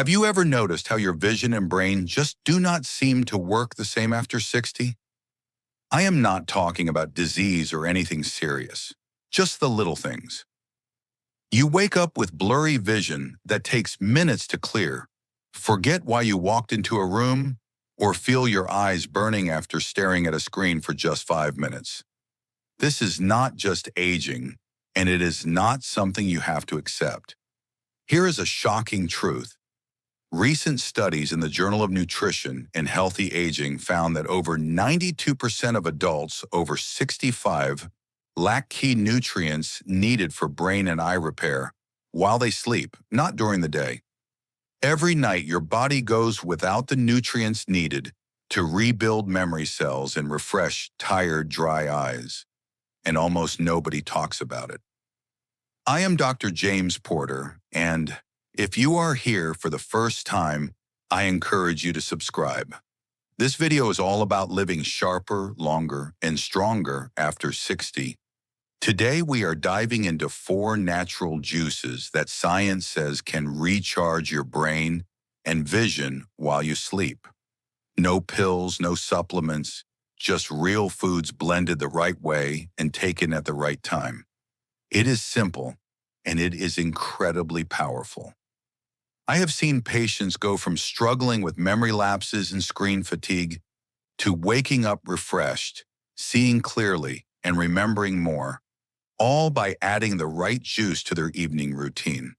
Have you ever noticed how your vision and brain just do not seem to work the same after 60? I am not talking about disease or anything serious, just the little things. You wake up with blurry vision that takes minutes to clear, forget why you walked into a room, or feel your eyes burning after staring at a screen for just 5 minutes. This is not just aging, and it is not something you have to accept. Here is a shocking truth. Recent studies in the Journal of Nutrition and Healthy Aging found that over 92% of adults over 65 lack key nutrients needed for brain and eye repair while they sleep, not during the day. Every night, your body goes without the nutrients needed to rebuild memory cells and refresh tired, dry eyes, and almost nobody talks about it. I am Dr. James Porter, and if you are here for the first time, I encourage you to subscribe. This video is all about living sharper, longer, and stronger after 60. Today, we are diving into 4 natural juices that science says can recharge your brain and vision while you sleep. No pills, no supplements, just real foods blended the right way and taken at the right time. It is simple, and it is incredibly powerful. I have seen patients go from struggling with memory lapses and screen fatigue to waking up refreshed, seeing clearly, and remembering more, all by adding the right juice to their evening routine.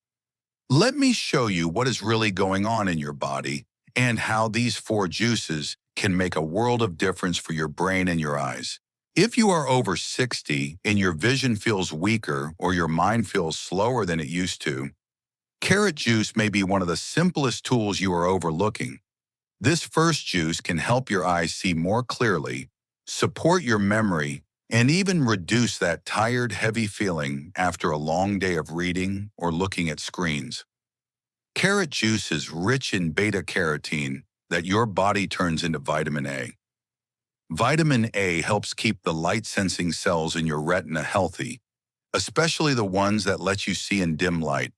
Let me show you what is really going on in your body and how these 4 juices can make a world of difference for your brain and your eyes. If you are over 60 and your vision feels weaker or your mind feels slower than it used to, carrot juice may be one of the simplest tools you are overlooking. This first juice can help your eyes see more clearly, support your memory, and even reduce that tired, heavy feeling after a long day of reading or looking at screens. Carrot juice is rich in beta-carotene that your body turns into vitamin A. Vitamin A helps keep the light-sensing cells in your retina healthy, especially the ones that let you see in dim light.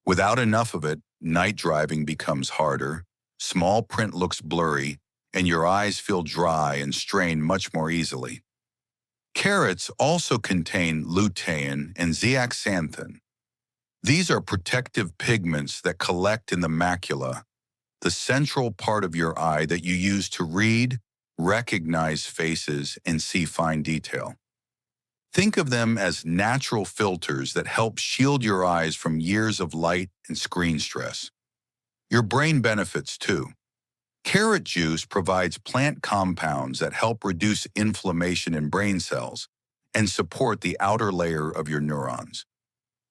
Without enough of it, night driving becomes harder, small print looks blurry, and your eyes feel dry and strain much more easily. Carrots also contain lutein and zeaxanthin. These are protective pigments that collect in the macula, the central part of your eye that you use to read, recognize faces, and see fine detail. Think of them as natural filters that help shield your eyes from years of light and screen stress. Your brain benefits too. Carrot juice provides plant compounds that help reduce inflammation in brain cells and support the outer layer of your neurons.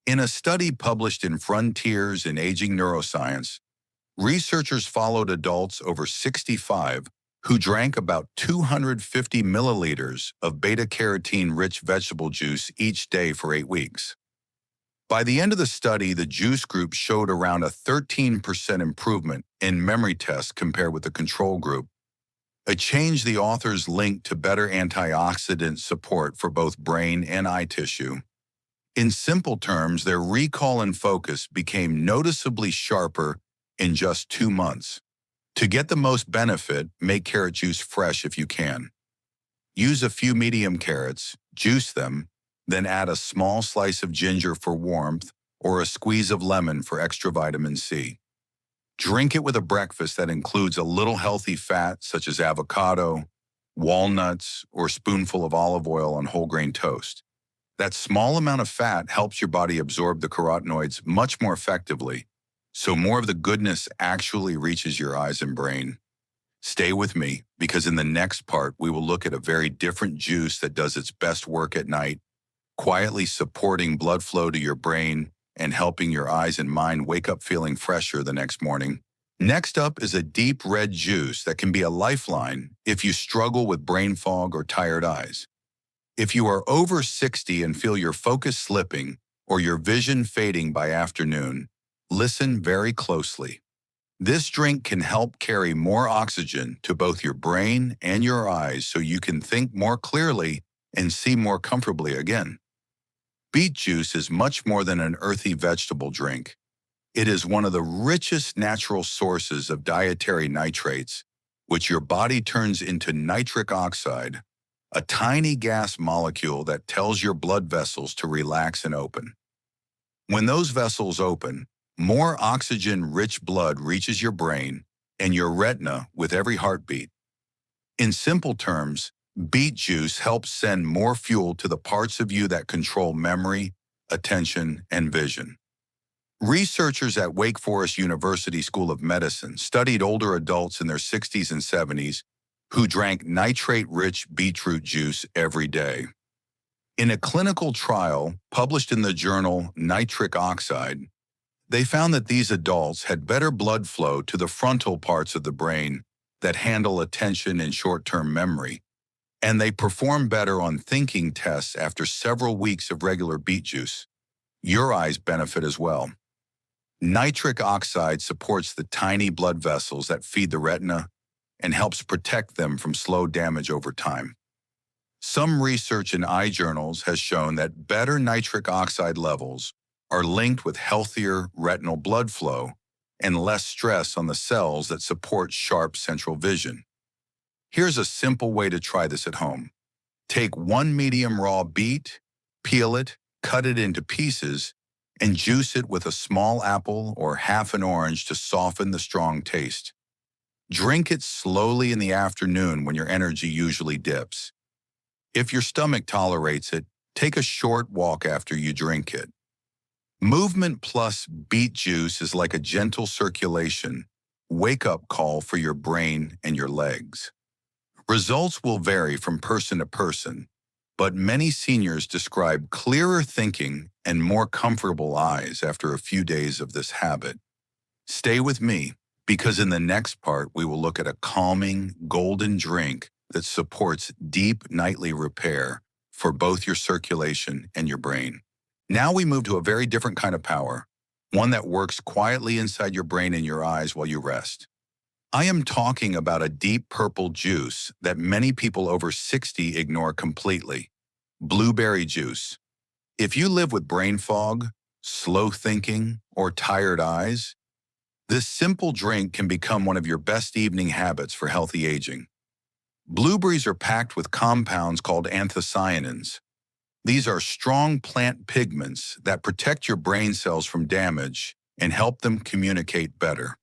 In a study published in Frontiers in Aging Neuroscience, researchers followed adults over 65 who drank about 250 milliliters of beta-carotene-rich vegetable juice each day for 8 weeks. By the end of the study, the juice group showed around a 13% improvement in memory tests compared with the control group, a change the authors linked to better antioxidant support for both brain and eye tissue. In simple terms, their recall and focus became noticeably sharper in just 2 months. To get the most benefit, make carrot juice fresh if you can. Use a few medium carrots, juice them, then add a small slice of ginger for warmth or a squeeze of lemon for extra vitamin C. Drink it with a breakfast that includes a little healthy fat such as avocado, walnuts, or a spoonful of olive oil on whole grain toast. That small amount of fat helps your body absorb the carotenoids much more effectively, so more of the goodness actually reaches your eyes and brain. Stay with me, because in the next part, we will look at a very different juice that does its best work at night, quietly supporting blood flow to your brain and helping your eyes and mind wake up feeling fresher the next morning. Next up is a deep red juice that can be a lifeline if you struggle with brain fog or tired eyes. If you are over 60 and feel your focus slipping or your vision fading by afternoon, listen very closely. This drink can help carry more oxygen to both your brain and your eyes so you can think more clearly and see more comfortably again. Beet juice is much more than an earthy vegetable drink. It is one of the richest natural sources of dietary nitrates, which your body turns into nitric oxide, a tiny gas molecule that tells your blood vessels to relax and open. When those vessels open, more oxygen-rich blood reaches your brain and your retina with every heartbeat. In simple terms, beet juice helps send more fuel to the parts of you that control memory, attention, and vision. Researchers at Wake Forest University School of Medicine studied older adults in their 60s and 70s who drank nitrate-rich beetroot juice every day. In a clinical trial published in the journal Nitric Oxide, they found that these adults had better blood flow to the frontal parts of the brain that handle attention and short-term memory, and they performed better on thinking tests after several weeks of regular beet juice. Your eyes benefit as well. Nitric oxide supports the tiny blood vessels that feed the retina and helps protect them from slow damage over time. Some research in eye journals has shown that better nitric oxide levels are linked with healthier retinal blood flow and less stress on the cells that support sharp central vision. Here's a simple way to try this at home. Take 1 medium raw beet, peel it, cut it into pieces, and juice it with a small apple or half an orange to soften the strong taste. Drink it slowly in the afternoon when your energy usually dips. If your stomach tolerates it, take a short walk after you drink it. Movement plus beet juice is like a gentle circulation, wake-up call for your brain and your legs. Results will vary from person to person, but many seniors describe clearer thinking and more comfortable eyes after a few days of this habit. Stay with me, because in the next part we will look at a calming, golden drink that supports deep nightly repair for both your circulation and your brain. Now we move to a very different kind of power, one that works quietly inside your brain and your eyes while you rest. I am talking about a deep purple juice that many people over 60 ignore completely: blueberry juice. If you live with brain fog, slow thinking, or tired eyes, this simple drink can become one of your best evening habits for healthy aging. Blueberries are packed with compounds called anthocyanins. These are strong plant pigments that protect your brain cells from damage and help them communicate better.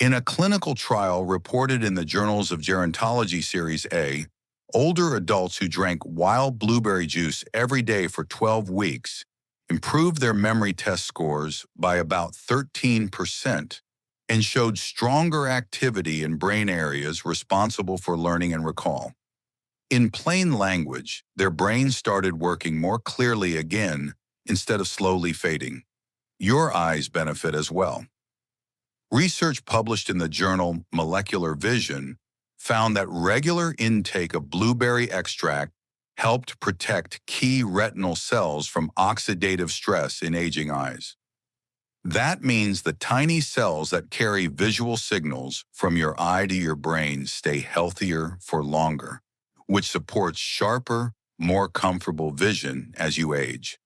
In a clinical trial reported in the Journals of Gerontology Series A, older adults who drank wild blueberry juice every day for 12 weeks improved their memory test scores by about 13% and showed stronger activity in brain areas responsible for learning and recall. In plain language, their brains started working more clearly again instead of slowly fading. Your eyes benefit as well. Research published in the journal Molecular Vision found that regular intake of blueberry extract helped protect key retinal cells from oxidative stress in aging eyes. That means the tiny cells that carry visual signals from your eye to your brain stay healthier for longer, which supports sharper, more comfortable vision as you age.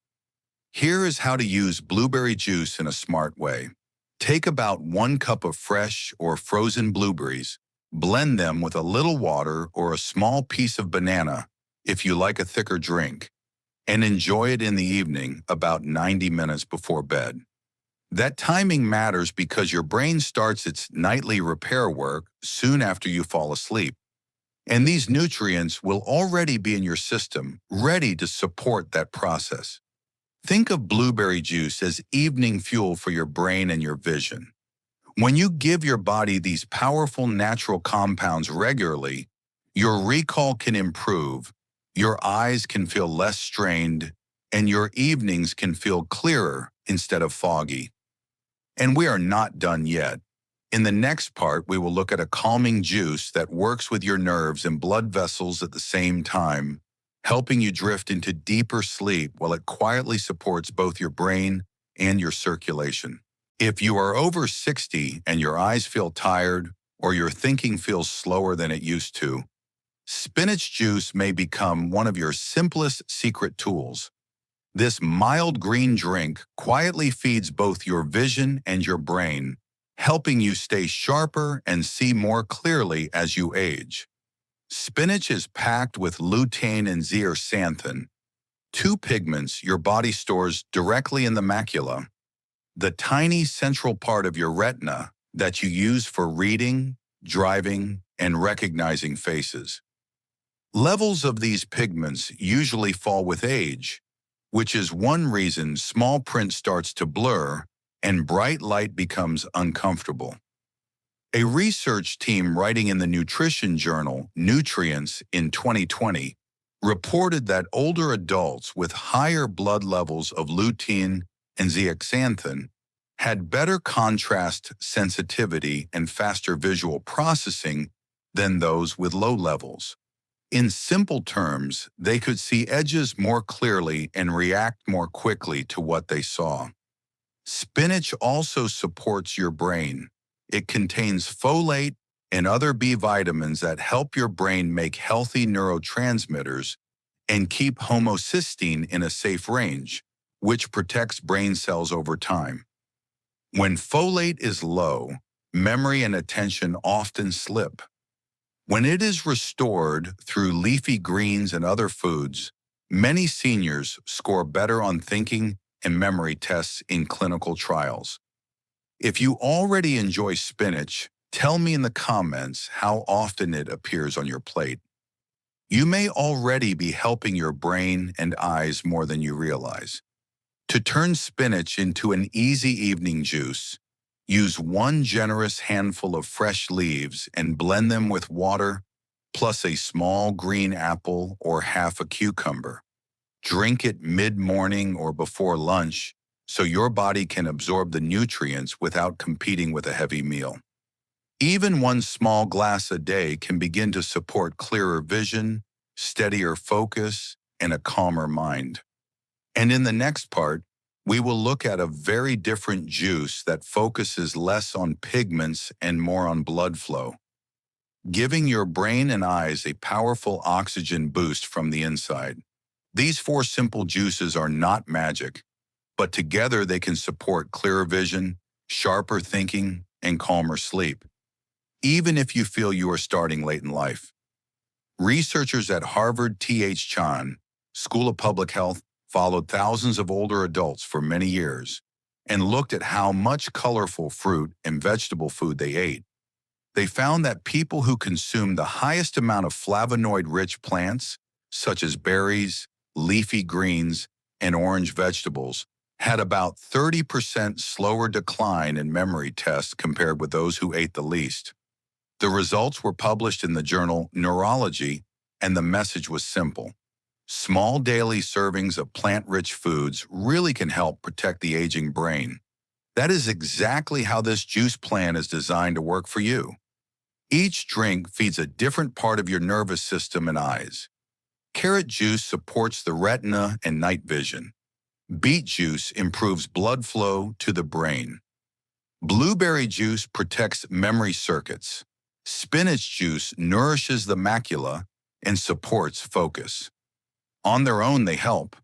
Here is how to use blueberry juice in a smart way. Take about 1 cup of fresh or frozen blueberries, blend them with a little water or a small piece of banana if you like a thicker drink, and enjoy it in the evening about 90 minutes before bed. That timing matters because your brain starts its nightly repair work soon after you fall asleep, and these nutrients will already be in your system, ready to support that process. Think of blueberry juice as evening fuel for your brain and your vision. When you give your body these powerful natural compounds regularly, your recall can improve, your eyes can feel less strained, and your evenings can feel clearer instead of foggy. And we are not done yet. In the next part, we will look at a calming juice that works with your nerves and blood vessels at the same time, helping you drift into deeper sleep while it quietly supports both your brain and your circulation. If you are over 60 and your eyes feel tired or your thinking feels slower than it used to, spinach juice may become one of your simplest secret tools. This mild green drink quietly feeds both your vision and your brain, helping you stay sharper and see more clearly as you age. Spinach is packed with lutein and zeaxanthin, two pigments your body stores directly in the macula, the tiny central part of your retina that you use for reading, driving, and recognizing faces. Levels of these pigments usually fall with age, which is one reason small print starts to blur and bright light becomes uncomfortable. A research team writing in the nutrition journal Nutrients in 2020 reported that older adults with higher blood levels of lutein and zeaxanthin had better contrast sensitivity and faster visual processing than those with low levels. In simple terms, they could see edges more clearly and react more quickly to what they saw. Spinach also supports your brain. It contains folate and other B vitamins that help your brain make healthy neurotransmitters and keep homocysteine in a safe range, which protects brain cells over time. When folate is low, memory and attention often slip. When it is restored through leafy greens and other foods, many seniors score better on thinking and memory tests in clinical trials. If you already enjoy spinach, tell me in the comments how often it appears on your plate. You may already be helping your brain and eyes more than you realize. To turn spinach into an easy evening juice, use one generous handful of fresh leaves and blend them with water, plus a small green apple or half a cucumber. Drink it mid-morning or before lunch so your body can absorb the nutrients without competing with a heavy meal. Even one small glass a day can begin to support clearer vision, steadier focus, and a calmer mind. And in the next part, we will look at a very different juice that focuses less on pigments and more on blood flow, giving your brain and eyes a powerful oxygen boost from the inside. These four simple juices are not magic, but together they can support clearer vision, sharper thinking, and calmer sleep, even if you feel you are starting late in life. Researchers at Harvard T.H. Chan School of Public Health followed thousands of older adults for many years and looked at how much colorful fruit and vegetable food they ate. They found that people who consumed the highest amount of flavonoid-rich plants, such as berries, leafy greens, and orange vegetables, had about 30% slower decline in memory tests compared with those who ate the least. The results were published in the journal Neurology, and the message was simple. Small daily servings of plant-rich foods really can help protect the aging brain. That is exactly how this juice plan is designed to work for you. Each drink feeds a different part of your nervous system and eyes. Carrot juice supports the retina and night vision. Beet juice improves blood flow to the brain. Blueberry juice protects memory circuits. Spinach juice nourishes the macula and supports focus. On their own, they help.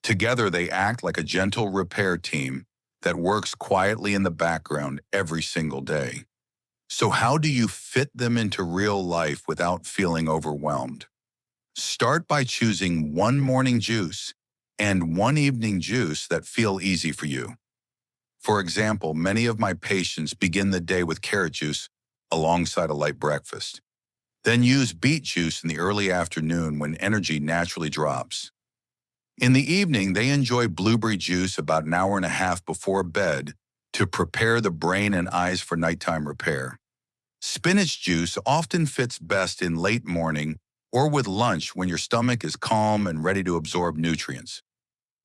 Together, they act like a gentle repair team that works quietly in the background every single day. So how do you fit them into real life without feeling overwhelmed? Start by choosing one morning juice and one evening juice that feel easy for you. For example, many of my patients begin the day with carrot juice alongside a light breakfast. Then use beet juice in the early afternoon when energy naturally drops. In the evening, they enjoy blueberry juice about an hour and a half before bed to prepare the brain and eyes for nighttime repair. Spinach juice often fits best in late morning or with lunch when your stomach is calm and ready to absorb nutrients.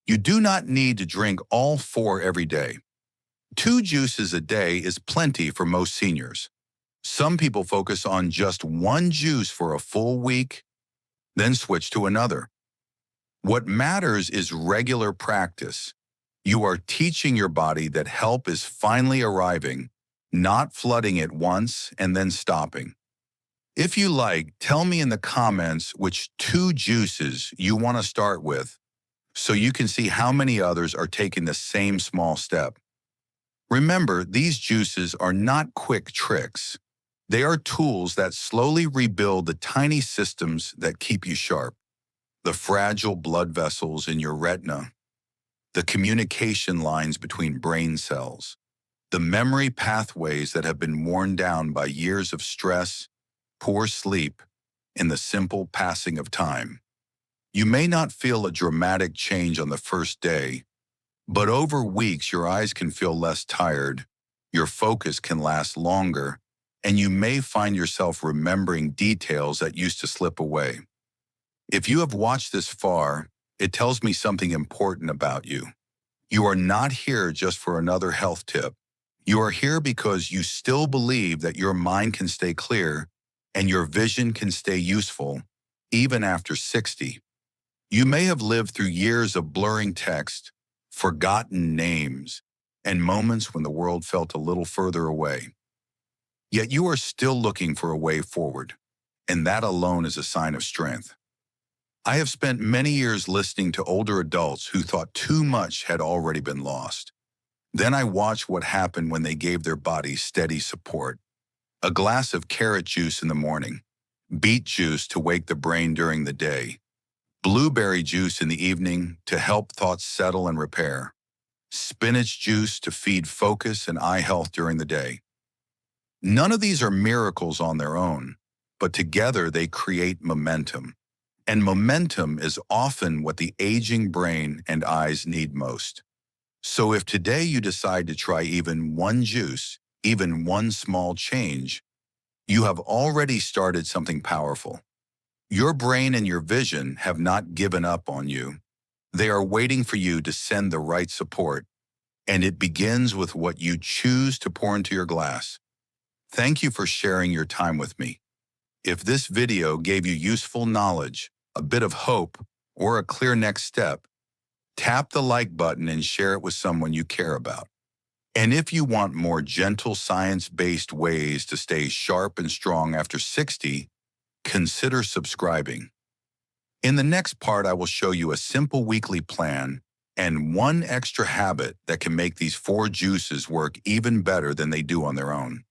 You do not need to drink all four every day. 2 juices a day is plenty for most seniors. Some people focus on just one juice for a full week, then switch to another. What matters is regular practice. You are teaching your body that help is finally arriving, not flooding it once and then stopping. If you like, tell me in the comments which 2 juices you want to start with. so you can see how many others are taking the same small step. Remember, these juices are not quick tricks. They are tools that slowly rebuild the tiny systems that keep you sharp. The fragile blood vessels in your retina, the communication lines between brain cells, the memory pathways that have been worn down by years of stress, poor sleep, and the simple passing of time. You may not feel a dramatic change on the first day, but over weeks your eyes can feel less tired, your focus can last longer, and you may find yourself remembering details that used to slip away. If you have watched this far, it tells me something important about you. You are not here just for another health tip. You are here because you still believe that your mind can stay clear and your vision can stay useful, even after 60. You may have lived through years of blurring text, forgotten names, and moments when the world felt a little further away. Yet you are still looking for a way forward, and that alone is a sign of strength. I have spent many years listening to older adults who thought too much had already been lost. Then I watched what happened when they gave their bodies steady support. A glass of carrot juice in the morning, beet juice to wake the brain during the day, blueberry juice in the evening to help thoughts settle and repair, spinach juice to feed focus and eye health during the day. None of these are miracles on their own, but together they create momentum. And momentum is often what the aging brain and eyes need most. So if today you decide to try even one juice, even one small change, you have already started something powerful. Your brain and your vision have not given up on you. They are waiting for you to send the right support, and it begins with what you choose to pour into your glass. Thank you for sharing your time with me. If this video gave you useful knowledge, a bit of hope, or a clear next step, tap the like button and share it with someone you care about. And if you want more gentle science-based ways to stay sharp and strong after 60, consider subscribing. In the next part, I will show you a simple weekly plan and one extra habit that can make these 4 juices work even better than they do on their own.